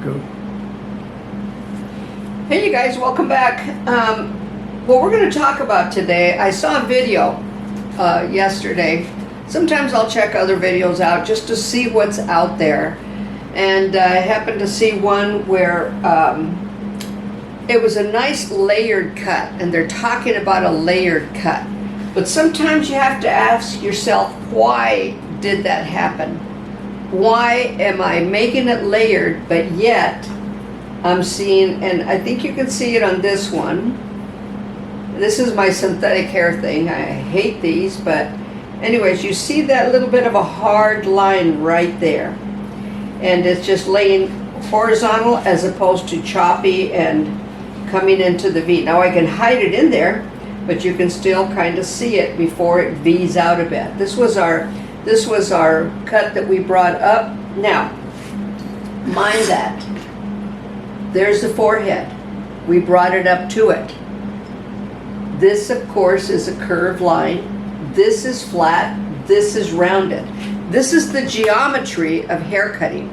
Go. Hey you guys, welcome back. What we're going to talk about today, I saw a video yesterday. Sometimes I'll check other videos out just to see what's out there. And I happened to see one where it was a nice layered cut, and they're talking about a layered cut. But sometimes you have to ask yourself, why did that happen? Why am I making it layered, but yet I'm seeing, and I think you can see it on this one. This is my synthetic hair thing. I hate these, but anyways, you see that little bit of a hard line right there. And it's just laying horizontal as opposed to choppy and coming into the V. Now I can hide it in there, but you can still kind of see it before it V's out a bit. This was our cut that we brought up. Now, mind that. There's the forehead. We brought it up to it. This, of course, is a curved line. This is flat. This is rounded. This is the geometry of hair cutting.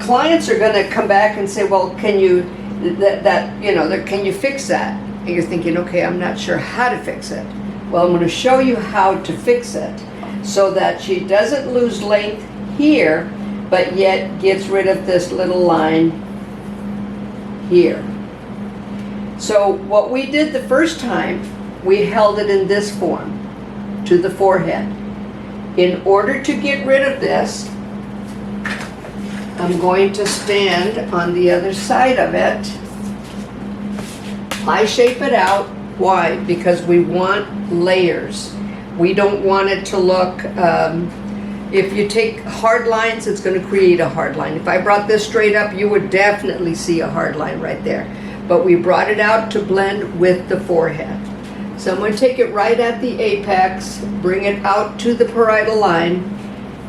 Clients are going to come back and say, well, can you, can you fix that? And you're thinking, okay, I'm not sure how to fix it. Well, I'm going to show you how to fix it so that she doesn't lose length here, but yet gets rid of this little line here. So what we did the first time, we held it in this form to the forehead. In order to get rid of this, I'm going to stand on the other side of it. I shape it out. Why? Because we want layers. We don't want it to look, if you take hard lines, it's going to create a hard line. If I brought this straight up, you would definitely see a hard line right there. But we brought it out to blend with the forehead. So I'm going to take it right at the apex, bring it out to the parietal line,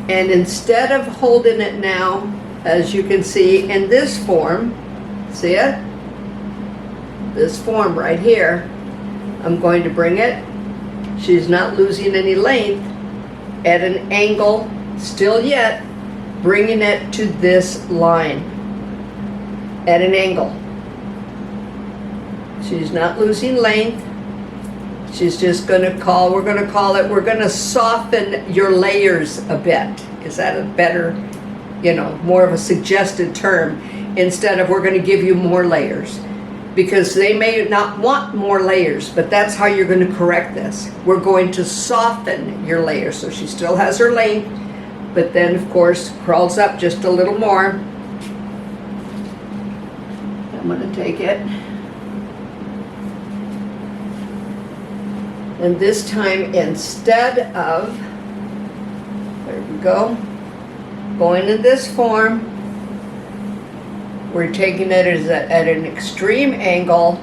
and instead of holding it now, as you can see in this form, see it? This form right here, I'm going to bring it. She's not losing any length at an angle, still yet, bringing it to this line at an angle. She's not losing length. She's just going to we're going to soften your layers a bit. Is that a better, more of a suggested term, instead of we're going to give you more layers? Because they may not want more layers, but that's how you're going to correct this. We're going to soften your layers. So she still has her length, but then of course crawls up just a little more. I'm going to take it. And this time, instead of, there we go, going in this form, we're taking it at an extreme angle.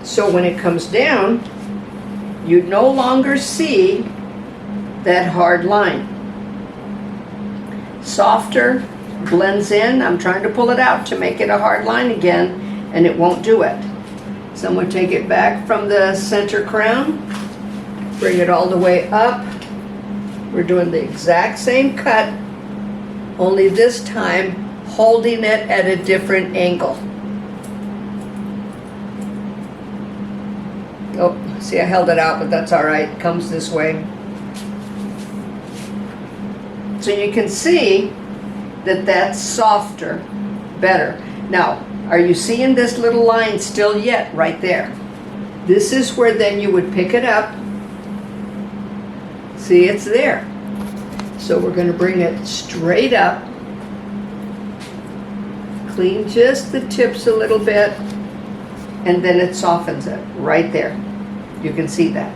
So when it comes down, you no longer see that hard line. Softer, blends in. I'm trying to pull it out to make it a hard line again, and it won't do it. So I'm going to take it back from the center crown, bring it all the way up. We're doing the exact same cut, only this time holding it at a different angle. Oh, see, I held it out, but that's all right. It comes this way. So you can see that that's softer, better. Now, are you seeing this little line still yet right there? This is where then you would pick it up. See, it's there. So we're going to bring it straight up, clean just the tips a little bit, and then it softens it right there. You can see that.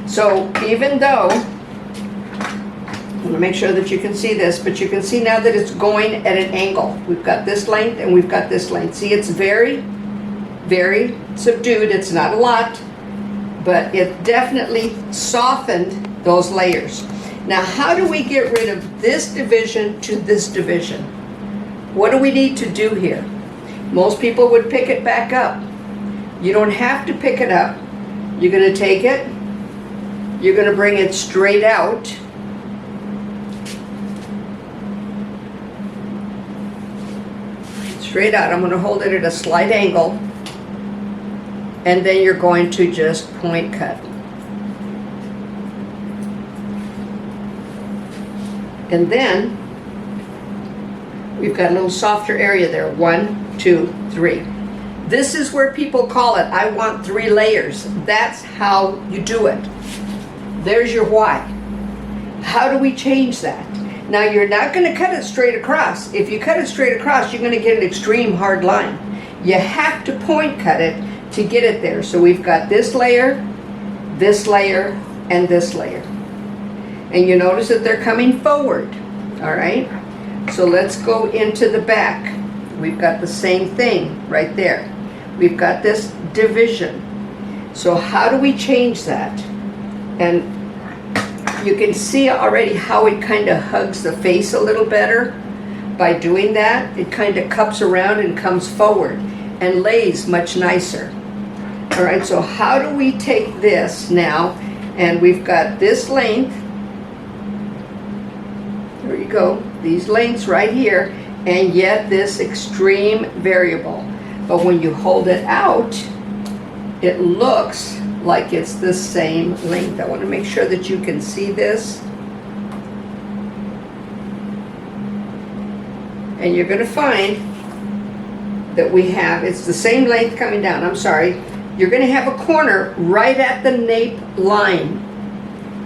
So even though, I'm going to make sure that you can see this, but you can see now that it's going at an angle. We've got this length and we've got this length. See, it's very, very subdued. It's not a lot, but it definitely softened those layers. Now, how do we get rid of this division to this division? What do we need to do here? Most people would pick it back up. You don't have to pick it up. You're going to take it, you're going to bring it straight out, straight out. I'm going to hold it at a slight angle, and then you're going to just point cut. And then we've got a little softer area there. 1, 2, 3. This is where people call it, I want 3 layers. That's how you do it. There's your why. How do we change that? Now, you're not going to cut it straight across. If you cut it straight across, you're going to get an extreme hard line. You have to point cut it to get it there. So we've got this layer, and this layer. And you notice that they're coming forward. All right? So let's go into the back. We've got the same thing right there. We've got this division. So how do we change that? And you can see already how it kind of hugs the face a little better. By doing that, it kind of cups around and comes forward and lays much nicer. All right, so how do we take this now? And we've got this length. There you go, these lengths right here, and yet this extreme variable. But when you hold it out, it looks like it's the same length. I want to make sure that you can see this. And you're going to find that we have, it's the same length coming down. I'm sorry. You're going to have a corner right at the nape line.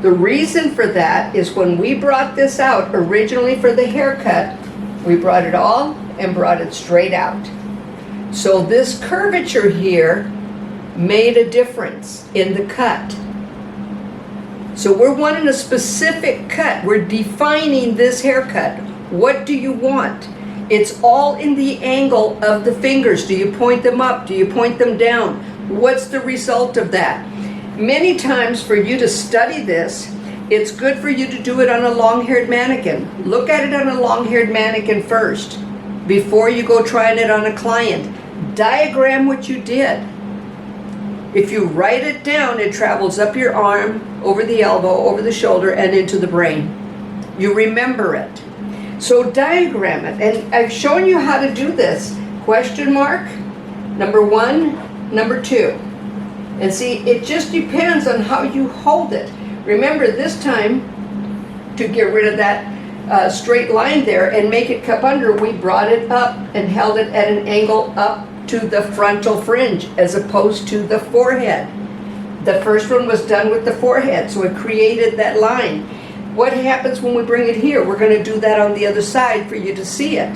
The reason for that is when we brought this out originally for the haircut, we brought it all and brought it straight out. So this curvature here made a difference in the cut. So we're wanting a specific cut. We're defining this haircut. What do you want? It's all in the angle of the fingers. Do you point them up? Do you point them down? What's the result of that? Many times for you to study this, it's good for you to do it on a long-haired mannequin. Look at it on a long-haired mannequin first before you go trying it on a client. Diagram what you did. If you write it down, it travels up your arm, over the elbow, over the shoulder, and into the brain. You remember it. So diagram it. And I've shown you how to do this. Question mark, number 1, number 2. And see, it just depends on how you hold it. Remember, this time, to get rid of that straight line there and make it cup under, we brought it up and held it at an angle up to the frontal fringe as opposed to the forehead. The first one was done with the forehead, so it created that line. What happens when we bring it here? We're going to do that on the other side for you to see it.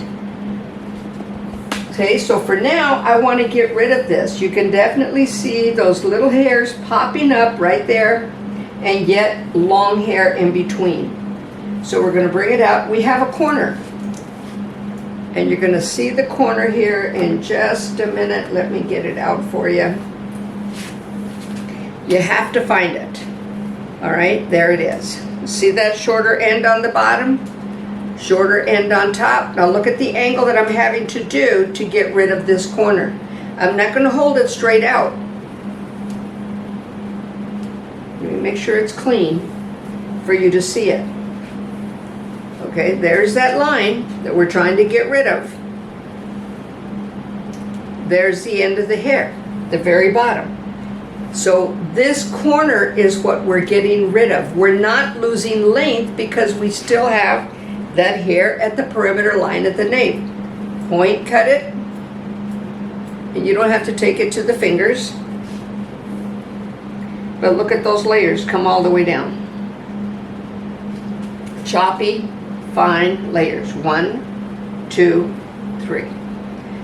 Okay, so for now, I want to get rid of this. You can definitely see those little hairs popping up right there, and yet long hair in between. So we're going to bring it out. We have a corner. And you're going to see the corner here in just a minute. Let me get it out for you. You have to find it. All right, there it is. See that shorter end on the bottom? Shorter end on top. Now look at the angle that I'm having to do to get rid of this corner. I'm not going to hold it straight out. Let me make sure it's clean for you to see it. Okay, there's that line that we're trying to get rid of. There's the end of the hair, the very bottom. So this corner is what we're getting rid of. We're not losing length because we still have that hair at the perimeter line at the nape. Point cut it, and you don't have to take it to the fingers. But look at those layers come all the way down. Choppy, fine layers. 1, 2, 3.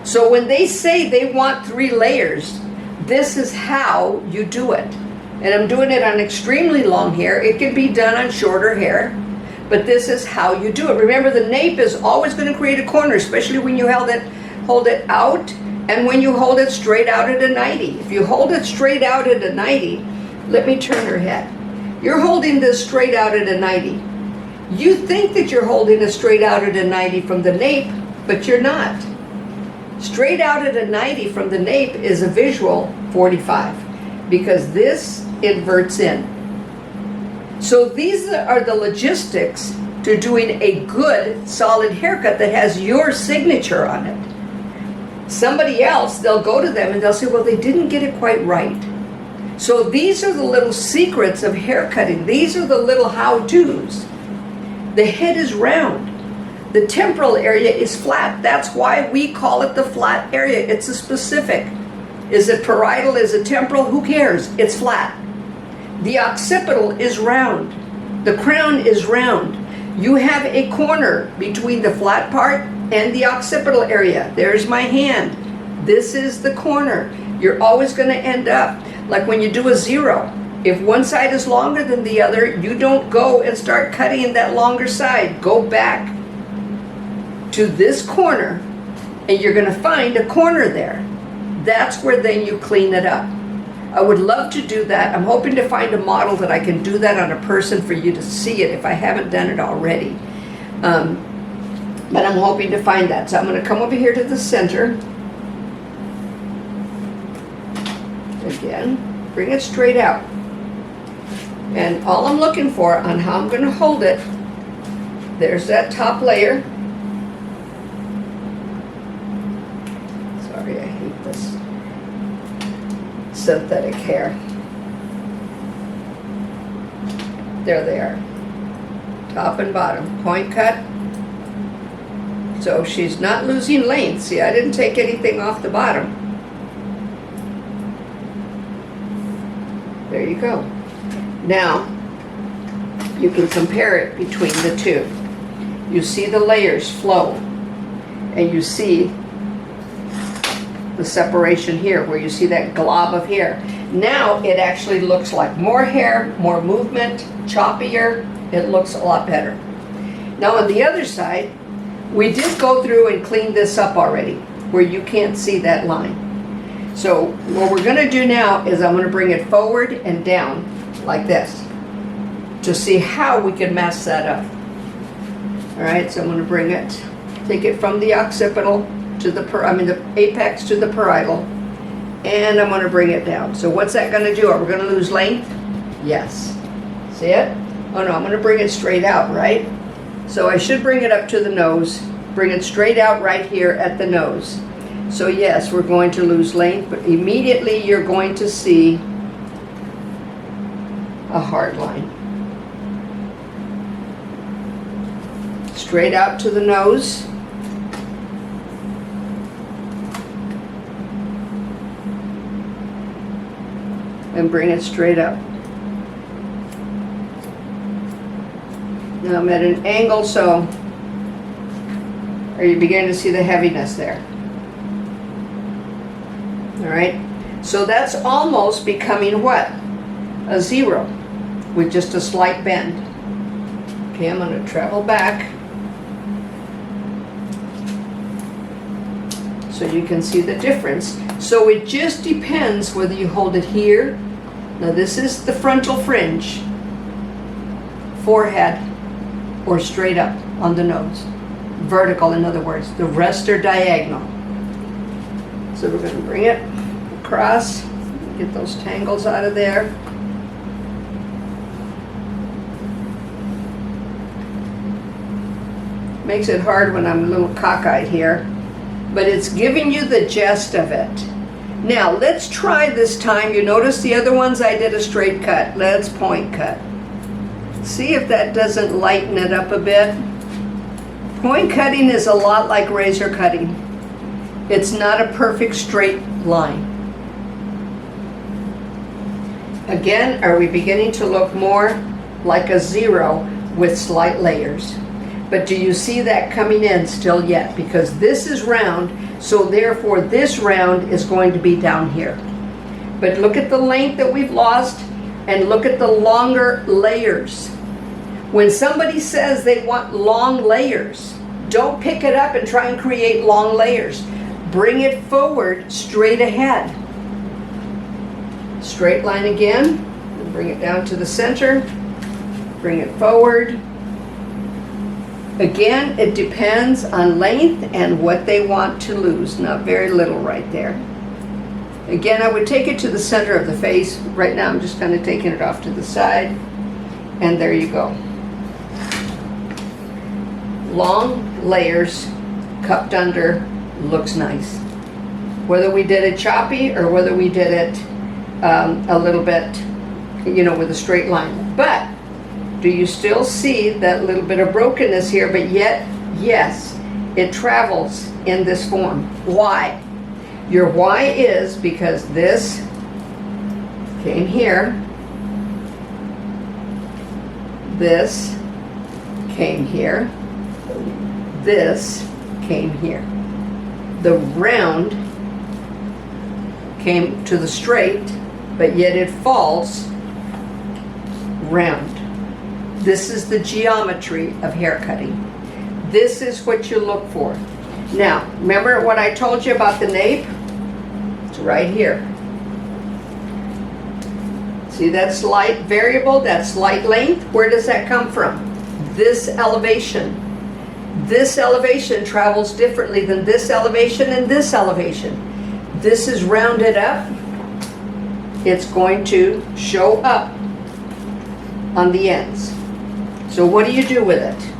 So when they say they want 3 layers, this is how you do it. And I'm doing it on extremely long hair. It can be done on shorter hair, but this is how you do it. Remember, the nape is always going to create a corner, especially when you hold it out and when you hold it straight out at a 90. If you hold it straight out at a 90, let me turn her head. You're holding this straight out at a 90. You think that you're holding it straight out at a 90 from the nape, but you're not. Straight out at a 90 from the nape is a visual 45 because this inverts in. So these are the logistics to doing a good solid haircut that has your signature on it. Somebody else, they'll go to them and they'll say, well, they didn't get it quite right. So these are the little secrets of hair cutting. These are the little how-tos. The head is round. The temporal area is flat. That's why we call it the flat area. It's a specific. Is it parietal? Is it temporal? Who cares? It's flat. The occipital is round. The crown is round. You have a corner between the flat part and the occipital area. There's my hand. This is the corner. You're always going to end up like when you do a zero. If one side is longer than the other, you don't go and start cutting in that longer side. Go back to this corner and you're going to find a corner there. That's where then you clean it up. I would love to do that. I'm hoping to find a model that I can do that on a person for you to see it if I haven't done it already. But I'm hoping to find that. So I'm going to come over here to the center. Again, bring it straight out. And all I'm looking for on how I'm going to hold it, there's that top layer. Sorry, I hate this synthetic hair. There they are. Top and bottom. Point cut. So she's not losing length. See, I didn't take anything off the bottom. There you go. Now, you can compare it between the two. You see the layers flow, and you see the separation here, where you see that glob of hair. Now, it actually looks like more hair, more movement, choppier. It looks a lot better. Now, on the other side, we did go through and clean this up already, where you can't see that line. So what we're going to do now is I'm going to bring it forward and down like this to see how we can mess that up. All right, so I'm going to bring it, take it from the occipital to the apex to the parietal, and I'm going to bring it down. So what's that going to do? Are we going to lose length? Yes. See it? Oh no, I'm going to bring it straight out, right? So I should bring it up to the nose, bring it straight out right here at the nose. So yes, we're going to lose length, but immediately you're going to see a hard line. Straight out to the nose. And bring it straight up. Now I'm at an angle, so are you beginning to see the heaviness there? All right, so that's almost becoming what? A zero with just a slight bend. Okay, I'm going to travel back so you can see the difference. So it just depends whether you hold it here. Now this is the frontal fringe, forehead, or straight up on the nose. Vertical, in other words. The rest are diagonal. So we're going to bring it across, get those tangles out of there. Makes it hard when I'm a little cockeyed here, but it's giving you the gist of it. Now let's try this time. You notice the other ones I did a straight cut. Let's point cut. See if that doesn't lighten it up a bit. Point cutting is a lot like razor cutting. It's not a perfect straight line. Again, are we beginning to look more like a zero with slight layers? But do you see that coming in still yet? Because this is round, so therefore this round is going to be down here. But look at the length that we've lost, and look at the longer layers. When somebody says they want long layers, don't pick it up and try and create long layers. Bring it forward, straight ahead. Straight line again, and bring it down to the center, bring it forward. Again, it depends on length and what they want to lose. Not very little right there. Again, I would take it to the center of the face. Right now I'm just kind of taking it off to the side, and there you go. Long layers, cupped under, looks nice. whether we did it choppy or whether we did it a little bit, you know, with a straight line. But do you still see that little bit of brokenness here? But yet, yes, it travels in this form. Why? Your why is because this came here, this came here, this came here. The round came to the straight, but yet it falls round. This is the geometry of hair cutting. This is what you look for. Now, remember what I told you about the nape? It's right here. See that slight variable, that slight length? Where does that come from? This elevation. This elevation travels differently than this elevation and this elevation. This is rounded up. It's going to show up on the ends. So what do you do with it?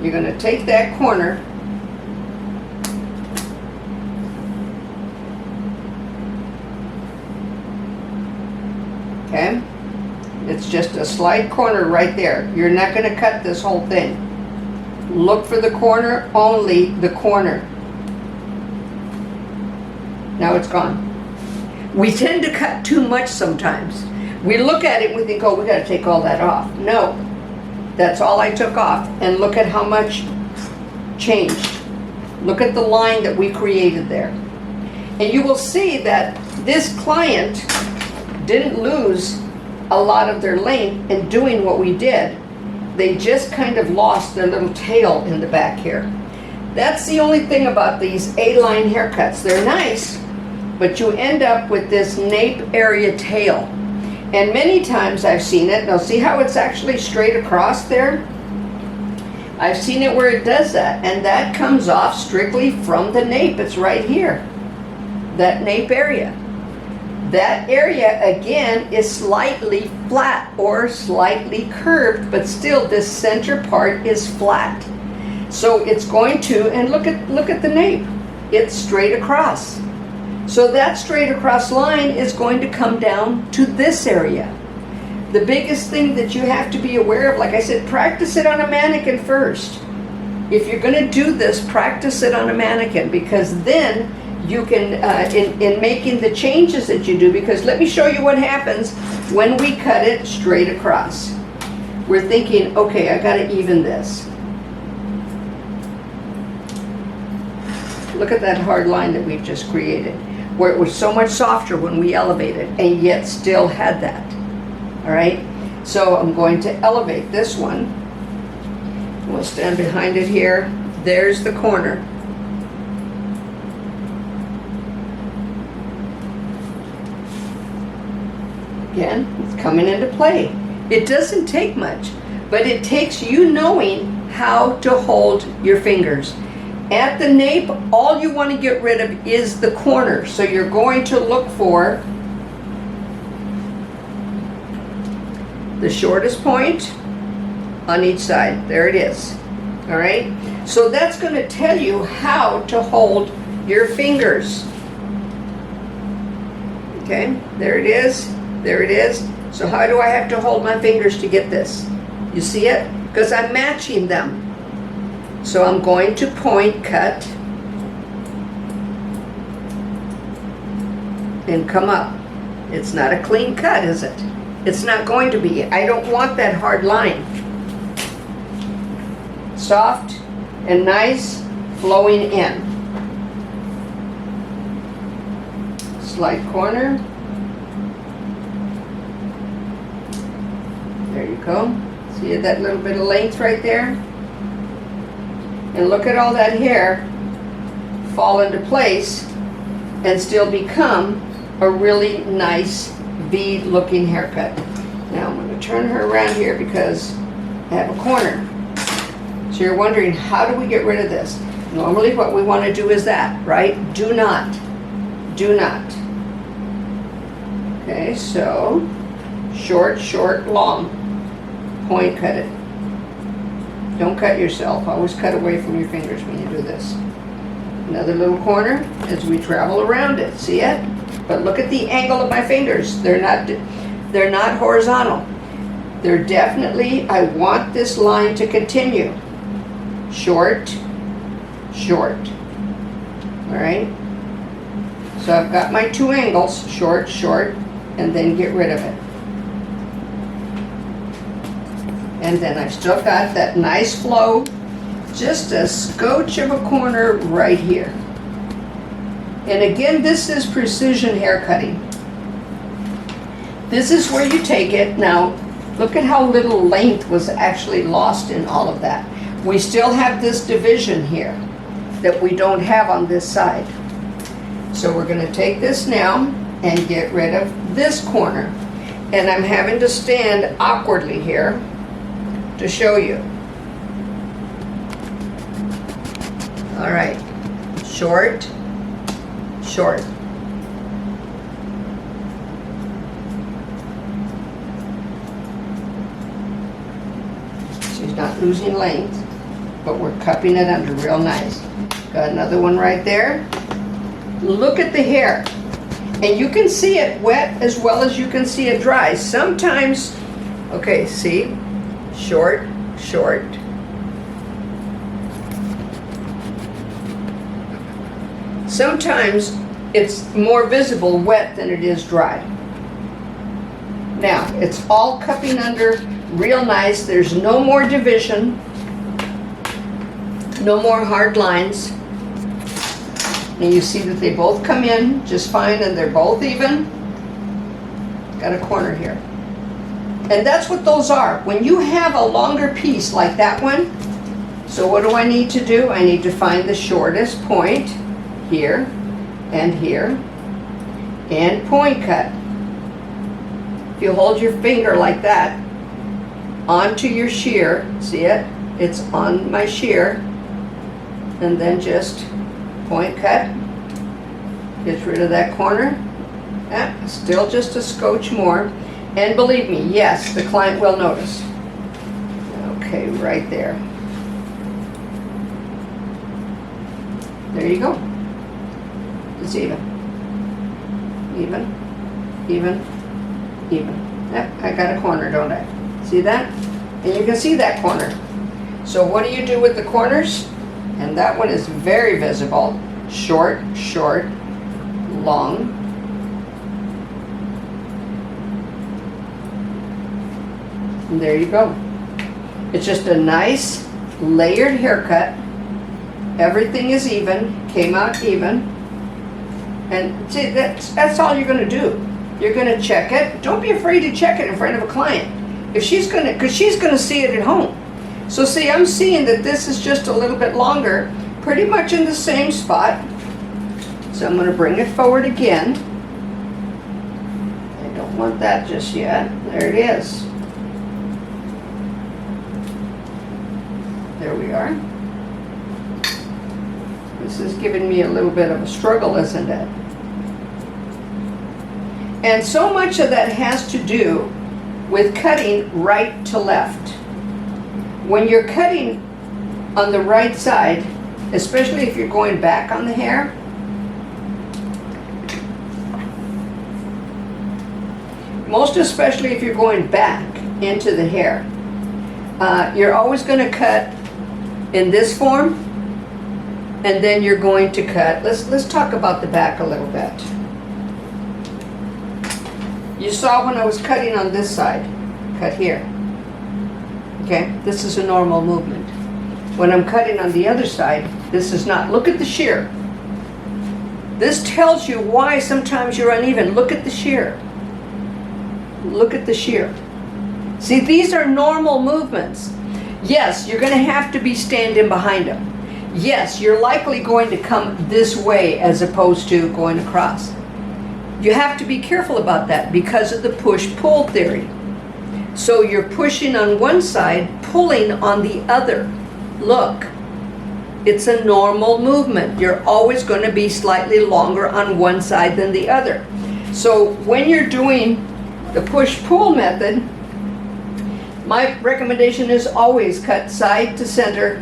You're going to take that corner okay? It's just a slight corner right there. You're not going to cut this whole thing. Look for the corner, only the corner. Now it's gone. We tend to cut too much sometimes. We look at it and we think, oh, we got to take all that off. No, that's all I took off. And look at how much changed. Look at the line that we created there. And you will see that this client didn't lose a lot of their length in doing what we did. They just kind of lost their little tail in the back here. That's the only thing about these A-line haircuts. They're nice, but you end up with this nape area tail. And many times I've seen it. Now see how it's actually straight across there? I've seen it where it does that, and that comes off strictly from the nape. It's right here, that nape area. That area again is slightly flat or slightly curved, but still this center part is flat. So it's going to, and look at the nape. It's straight across. So that straight across line is going to come down to this area. The biggest thing that you have to be aware of, like I said, practice it on a mannequin first. If you're going to do this, practice it on a mannequin, because then you can, in making the changes that you do, because let me show you what happens when we cut it straight across. We're thinking, okay, I got to even this. Look at that hard line that we've just created, where it was so much softer when we elevated, and yet still had that. All right, so I'm going to elevate this one. We'll stand behind it here. There's the corner. Again, it's coming into play. It doesn't take much, but it takes you knowing how to hold your fingers. At the nape, all you want to get rid of is the corner. So you're going to look for the shortest point on each side. There it is. All right? So that's going to tell you how to hold your fingers. Okay? There it is. There it is. So how do I have to hold my fingers to get this? You see it? Because I'm matching them. So I'm going to point, cut, and come up. It's not a clean cut, is it? It's not going to be. I don't want that hard line. Soft and nice, flowing in. Slight corner. There you go. See that little bit of length right there? And look at all that hair fall into place and still become a really nice V-looking haircut. Now I'm going to turn her around here because I have a corner. So you're wondering, how do we get rid of this? Normally what we want to do is that, right? Do not. Do not. Okay, so short, short, long. Point cut it. Don't cut yourself. Always cut away from your fingers when you do this. Another little corner as we travel around it. See it? But look at the angle of my fingers. They're not horizontal. They're definitely, I want this line to continue. Short, short. All right? So I've got my two angles, short, short, and then get rid of it. And then I've still got that nice flow, just a scotch of a corner right here. And again, this is precision hair cutting. This is where you take it. Now, look at how little length was actually lost in all of that. We still have this division here that we don't have on this side. So we're going to take this now and get rid of this corner. And I'm having to stand awkwardly here to show you. All right, short, short. She's not losing length, but we're cupping it under real nice. Got another one right there. Look at the hair. And you can see it wet as well as you can see it dry. Sometimes, okay, see? Short, short. Sometimes it's more visible wet than it is dry. Now, it's all cupping under real nice. There's no more division, no more hard lines. And you see that they both come in just fine and they're both even. Got a corner here. And that's what those are. When you have a longer piece like that one, so what do I need to do? I need to find the shortest point here and here and point cut. If you hold your finger like that onto your shear, see it? It's on my shear, and then just point cut, gets rid of that corner. Still just a scotch more. And believe me, yes, the client will notice. Okay, right there. There you go. It's even. Even, even, even. Yep, I got a corner, don't I? See that? And you can see that corner. So what do you do with the corners? And that one is very visible. Short, short, long. And there you go. It's just a nice layered haircut. Everything is even, came out even. And see, that's all you're going to do. You're going to check it. Don't be afraid to check it in front of a client. If she's going to, because she's going to see it at home. So see, I'm seeing that this is just a little bit longer, pretty much in the same spot. So I'm going to bring it forward again. I don't want that just yet. There it is. There we are. This is giving me a little bit of a struggle, isn't it? And so much of that has to do with cutting right to left. When you're cutting on the right side, especially if you're going back on the hair, most especially if you're going back into the hair, you're always going to cut in this form, and then you're going to cut. Let's talk about the back a little bit. You saw when I was cutting on this side, cut here. Okay, this is a normal movement. When I'm cutting on the other side, this is not. Look at the shear. This tells you why sometimes you're uneven. Look at the shear. Look at the shear. See, these are normal movements. Yes, you're going to have to be standing behind them. Yes, you're likely going to come this way as opposed to going across. You have to be careful about that because of the push-pull theory. So you're pushing on one side, pulling on the other. Look, it's a normal movement. You're always going to be slightly longer on one side than the other. So when you're doing the push-pull method, My recommendation is always cut side to center,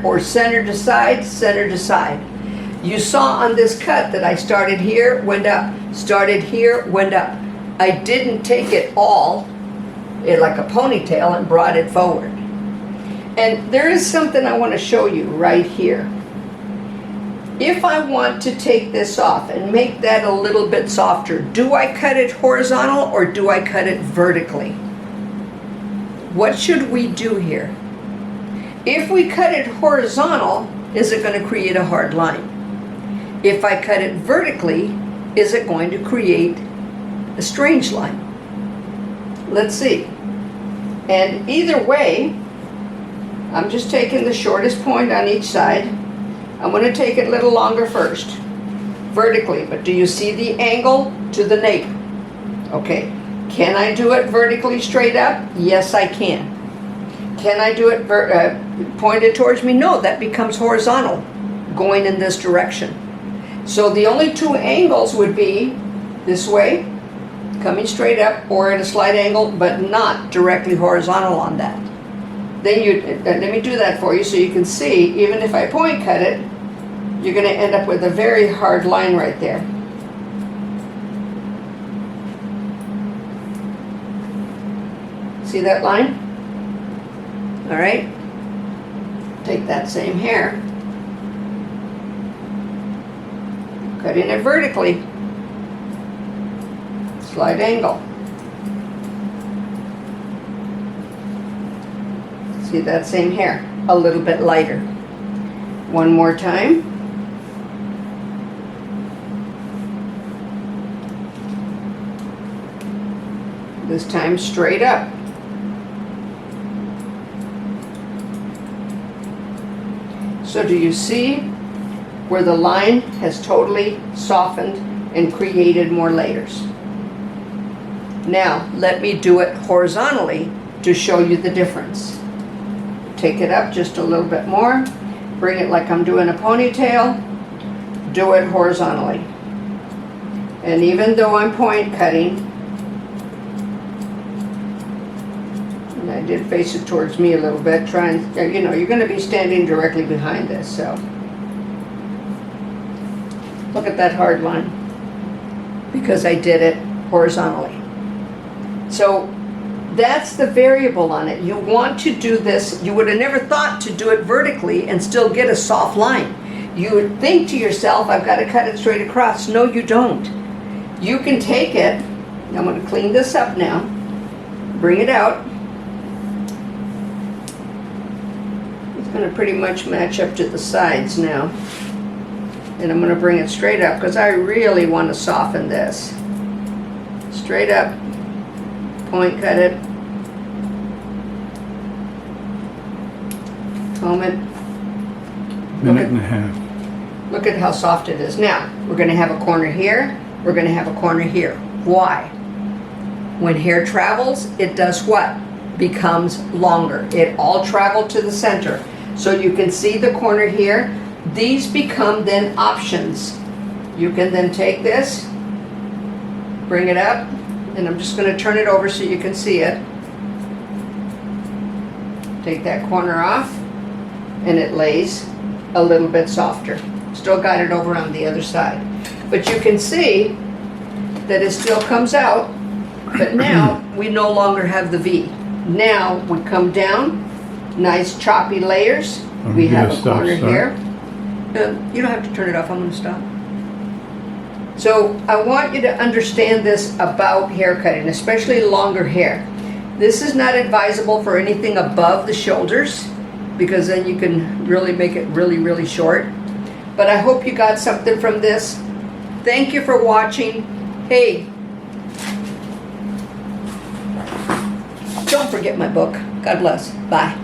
or center to side, center to side. You saw on this cut that I started here, went up, started here, went up. I didn't take it all like a ponytail and brought it forward. And there is something I want to show you right here. If I want to take this off and make that a little bit softer, do I cut it horizontal or do I cut it vertically? What should we do here? If we cut it horizontal, is it going to create a hard line? If I cut it vertically, is it going to create a strange line? Let's see. And either way, I'm just taking the shortest point on each side. I'm going to take it a little longer first, vertically, but do you see the angle to the nape? Okay. Can I do it vertically straight up? Yes, I can. Can I do it pointed towards me? No, that becomes horizontal, going in this direction. So the only two angles would be this way, coming straight up, or at a slight angle, but not directly horizontal on that. Then let me do that for you so you can see, even if I point cut it, you're going to end up with a very hard line right there. See that line? All right. Take that same hair, cutting it vertically, slight angle. See that same hair, a little bit lighter. One more time. This time straight up. So do you see where the line has totally softened and created more layers? Now, let me do it horizontally to show you the difference. Take it up just a little bit more, bring it like I'm doing a ponytail, do it horizontally. And even though I'm point cutting, and I did face it towards me a little bit, trying, you're going to be standing directly behind this, so. Look at that hard line, because I did it horizontally. So that's the variable on it. You want to do this, you would have never thought to do it vertically and still get a soft line. You would think to yourself, I've got to cut it straight across. No, you don't. You can take it, I'm going to clean this up now, bring it out. It's going to pretty much match up to the sides now. And I'm going to bring it straight up because I really want to soften this. Straight up, point cut it, comb it. Minute and a half. Look at how soft it is. Now, we're going to have a corner here, we're going to have a corner here. Why? When hair travels, it does what? Becomes longer. It all traveled to the center. So you can see the corner here. These become then options. You can then take this, bring it up, and I'm just going to turn it over so you can see it. Take that corner off, and it lays a little bit softer. Still got it over on the other side. But you can see that it still comes out, but now we no longer have the V. Now we come down, nice choppy layers. We have a corner here. You don't have to turn it off, I'm going to stop. So I want you to understand this about hair cutting, especially longer hair. This is not advisable for anything above the shoulders because then you can really make it really, really short. But I hope you got something from this. Thank you for watching. Hey, don't forget my book. God bless. Bye.